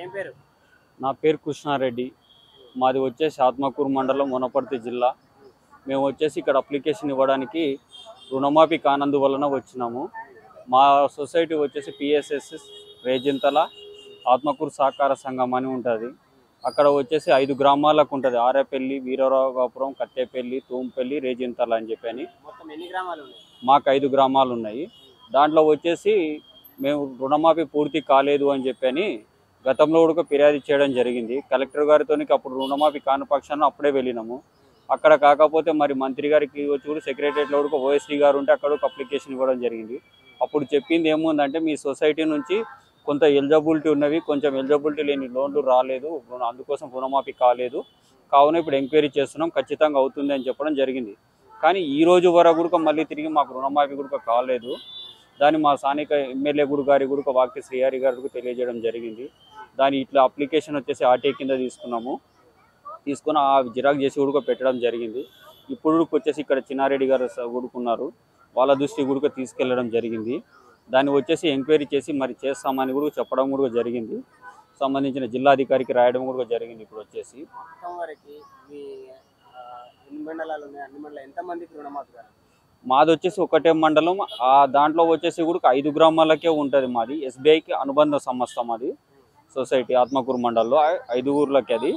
ఏం పేరు? నా పేరు కృష్ణారెడ్డి. మాది వచ్చేసి ఆత్మకూరు మండలం, వనపర్తి జిల్లా. మేము వచ్చేసి ఇక్కడ అప్లికేషన్ ఇవ్వడానికి రుణమాఫీ కానందువలన వచ్చినాము. మా సొసైటీ వచ్చేసి పిఎస్ఎస్ రేజింతల ఆత్మకూరు సహకార సంఘం అని ఉంటుంది. అక్కడ వచ్చేసి 5 గ్రామాలకు ఉంటుంది. ఆరేపల్లి, వీరరావుపురం, కట్టేపల్లి, తూంపల్లి, రేజింతల అని చెప్పని. మొత్తం ఎన్ని గ్రామాలు ఉన్నాయి? మాకు 5 గ్రామాలు ఉన్నాయి. దాంట్లో వచ్చేసి మేము రుణమాఫీ పూర్తి కాలేదు అని చెప్పని గతంలో కూడా ఫిర్యాదు చేయడం జరిగింది. కలెక్టర్ గారితో అప్పుడు రుణమాఫీ కాని పక్షాన అప్పుడే వెళ్ళినాము. అక్కడ కాకపోతే మరి మంత్రి గారికి వచ్చి కూడా సెక్రటరియట్లో కూడా ఓఎస్డీ గారు ఉంటే అక్కడ ఒక అప్లికేషన్ ఇవ్వడం జరిగింది. అప్పుడు చెప్పింది ఏముందంటే మీ సొసైటీ నుంచి కొంత ఎలిజిబిలిటీ ఉన్నవి, కొంచెం ఎలిజిబిలిటీ లేని లోన్లు రాలేదు, అందుకోసం రుణమాఫీ కాలేదు, కావున ఇప్పుడు ఎంక్వైరీ చేస్తున్నాం, ఖచ్చితంగా అవుతుంది అని చెప్పడం జరిగింది. కానీ ఈ రోజు వరకు కూడా మళ్ళీ తిరిగి మాకు రుణమాఫీ కూడా కాలేదు. దాన్ని మా స్థానిక ఎమ్మెల్యే గారి కూడా వాక్య శ్రీహరి గారికి తెలియజేయడం జరిగింది. దాని ఇట్లా అప్లికేషన్ వచ్చేసి ఆర్టీ కింద తీసుకుని ఆ జిరాక్స్ చేసి కూడా పెట్టడం జరిగింది. ఇప్పుడు వచ్చేసి ఇక్కడ చిన్నారెడ్డి గారు కూడుకున్నారు, వాళ్ళ దృష్టి కూడా తీసుకెళ్లడం జరిగింది. దాన్ని వచ్చేసి ఎంక్వైరీ చేసి మరి చేస్తామని కూడా చెప్పడం కూడా జరిగింది. సంబంధించిన జిల్లాధికారికి రాయడం కూడా జరిగింది. ఇప్పుడు వచ్చేసి మాది వచ్చేసి ఒకటే మండలం. ఆ దాంట్లో వచ్చేసి కూడా 5 గ్రామాలకే ఉంటుంది. మాది ఎస్బీఐకి అనుబంధ సంస్థ, మాది సొసైటీ ఆత్మకూరు మండలంలో 5 ఊర్లకి అది.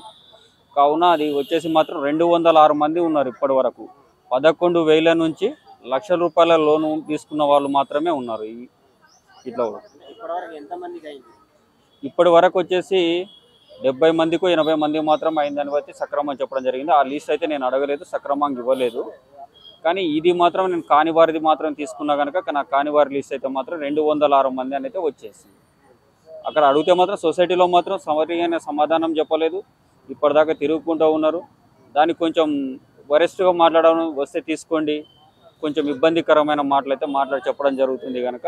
కావున అది వచ్చేసి మాత్రం 206 మంది ఉన్నారు ఇప్పటి వరకు. 11,000 నుంచి ₹1,00,000 లోను తీసుకున్న వాళ్ళు మాత్రమే ఉన్నారు. ఇట్లా ఇప్పటి వరకు వచ్చేసి 70 మందికో 80 మంది మాత్రం అయిందని బట్టి సక్రమంగా చెప్పడం జరిగింది. ఆ లిస్ట్ అయితే నేను అడగలేదు, సక్రమంగా ఇవ్వలేదు. కానీ ఇది మాత్రం నేను కాని వారిది మాత్రం తీసుకున్నా కనుక నా కాని వారి లిస్ట్ అయితే మాత్రం 206 మంది అని అయితే వచ్చేసింది. అక్కడ అడిగితే మాత్రం సొసైటీలో మాత్రం సరైన సమాధానం చెప్పలేదు, ఇప్పటిదాకా తిరుగుకుంటూ ఉన్నారు. దానికి కొంచెం వరెస్ట్గా మాట్లాడడం వస్తే తీసుకోండి, కొంచెం ఇబ్బందికరమైన మాటలు అయితే చెప్పడం జరుగుతుంది. కనుక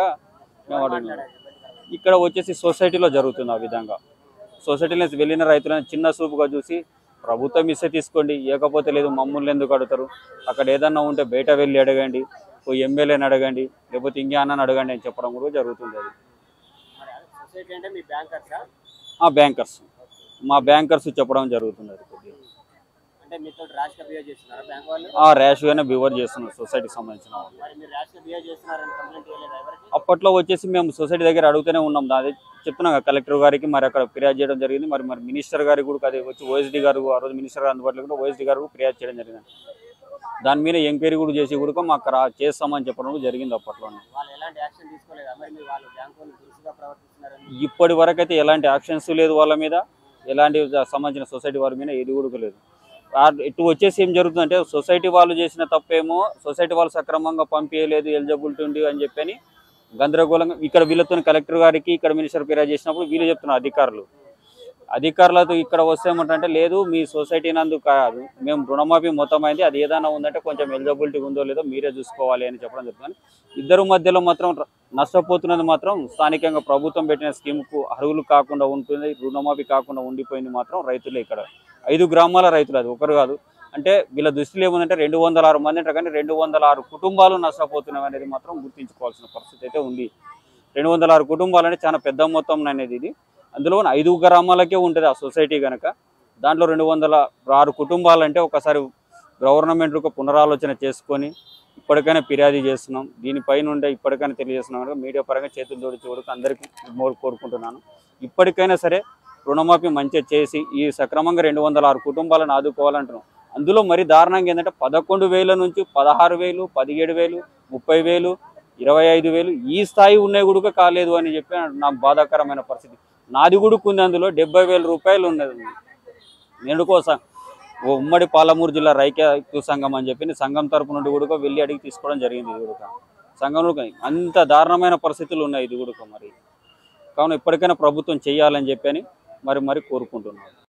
మేము అడుగుతున్నాం. ఇక్కడ వచ్చేసి సొసైటీలో జరుగుతుంది ఆ విధంగా. సొసైటీలో వెళ్ళిన రైతులను చిన్న చూపుగా చూసి ప్రభుత్వం ఇస్తే తీసుకోండి, లేకపోతే లేదు, మమ్మల్ని ఎందుకు అడుగుతారు, అక్కడ ఏదన్నా ఉంటే బయట వెళ్ళి అడగండి, ఓ ఎమ్మెల్యేని అడగండి, లేకపోతే ఇంకేమన్నా అడగండి అని చెప్పడం కూడా జరుగుతుంది. అది బ్యాంకర్స్, మా బ్యాంకర్స్ చెప్పడం జరుగుతుంది. అది ర్యాష్గానే బిహేవ్ చేస్తున్నారు సొసైటీకి సంబంధించిన వాళ్ళు. అప్పట్లో వచ్చేసి మేము సొసైటీ దగ్గర అడుగుతూనే ఉన్నాం. అది చెప్తున్నాం కలెక్టర్ గారికి, మరి అక్కడ ఫిర్యాదు చేయడం జరిగింది. మరి మినిస్టర్ గారికి కూడా అది వచ్చి ఓఎస్డీ గారు, ఆ రోజు మినిస్టర్ గారు అందుబాటులో కూడా ఓఎస్డీ గారు ఫిర్యాదు చేయడం జరిగింది. దాని మీద ఎంక్వైరీ కూడా చేసి కూడా మాకు చేస్తామని చెప్పడం జరిగింది అప్పట్లోనే. ఇప్పటి వరకు అయితే ఎలాంటి యాక్షన్స్ లేదు వాళ్ళ మీద, ఎలాంటి సంబంధించిన సొసైటీ వారి మీద ఏది కూడా లేదు. ఇటు వచ్చేసి ఏం జరుగుతుందంటే సొసైటీ వాళ్ళు చేసిన తప్పేమో సొసైటీ వాళ్ళు సక్రమంగా పంపించలేదు, ఎలిజిబిలిటీ ఉంది అని చెప్పని గందరగోళంగా ఇక్కడ వీళ్ళతో కలెక్టర్ గారికి, ఇక్కడ మినిస్టర్ ఫిర్యాదు చేసినప్పుడు వీళ్ళు చెప్తున్నారు అధికారులతో ఇక్కడ వస్తే ఏమంటే లేదు, మీ సొసైటీ నందు కాదు, మేము రుణమాఫీ మొత్తం అయింది, అది ఏదైనా ఉందంటే కొంచెం ఎలిజిబిలిటీ ఉందో లేదో మీరే చూసుకోవాలి అని చెప్పడం జరుగుతుంది. ఇద్దరు మధ్యలో మాత్రం నష్టపోతున్నది మాత్రం స్థానికంగా ప్రభుత్వం పెట్టిన స్కీమ్కు అర్హులు కాకుండా ఉంటుంది, రుణమాఫీ కాకుండా ఉండిపోయింది మాత్రం రైతులే. ఇక్కడ 5 గ్రామాల రైతులు, అది ఒకరు కాదు. అంటే వీళ్ళ దృష్టిలో ఏముందంటే 206 మంది అంటారు, కానీ 206 కుటుంబాలు నష్టపోతున్నాయి అనేది మాత్రం గుర్తించుకోవాల్సిన పరిస్థితి అయితే ఉంది. 206 కుటుంబాలు అంటే చాలా పెద్ద మొత్తం అనేది ఇది. అందులో 5 గ్రామాలకే ఉంటుంది ఆ సొసైటీ కనుక. దాంట్లో 206 కుటుంబాలంటే ఒకసారి గవర్నమెంట్ ఒక పునరాలోచన చేసుకొని ఇప్పటికైనా ఫిర్యాదు చేస్తున్నాం. దీనిపైన ఉండే ఇప్పటికైనా తెలియజేస్తున్నాం కనుక మీడియా పరంగా చేతులు జోడించి కూడా అందరికీ కోరుకుంటున్నాను. ఇప్పటికైనా సరే రుణమాఫీ మంచిగా చేసి ఈ సక్రమంగా 206 కుటుంబాలను ఆదుకోవాలంటున్నాం. అందులో మరి దారుణంగా ఏంటంటే 11,000 నుంచి 16,000, 17,000, 30,000, 25,000 ఈ స్థాయి ఉన్నాయి కూడా కాలేదు అని చెప్పి నాకు బాధాకరమైన పరిస్థితి. నాది కూడా ఉంది, అందులో 70,000 రూపాయలు ఉన్నది. నేను కోసం ఉమ్మడి పాలమూరు జిల్లా రైతు సంఘం అని చెప్పి సంఘం తరపు నుండి కూడా వెళ్ళి అడిగి తీసుకోవడం జరిగింది. ఇది కూడా సంఘంలో అంత దారుణమైన పరిస్థితులు ఉన్నాయి ఇది కూడా. మరి కావున ఇప్పటికైనా ప్రభుత్వం చేయాలని చెప్పని మరి కోరుకుంటున్నాను.